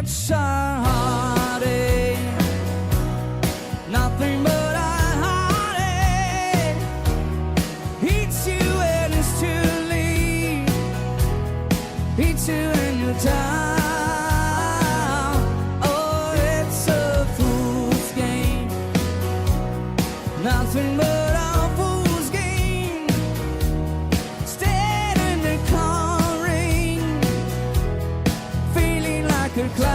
gets our heartache. Nothing but a heartache. Eats you when it's too late. Eats you when you're down. Oh, it's a fool's game. Nothing but a fool's game. Stand in the car rain, feeling like a cloud.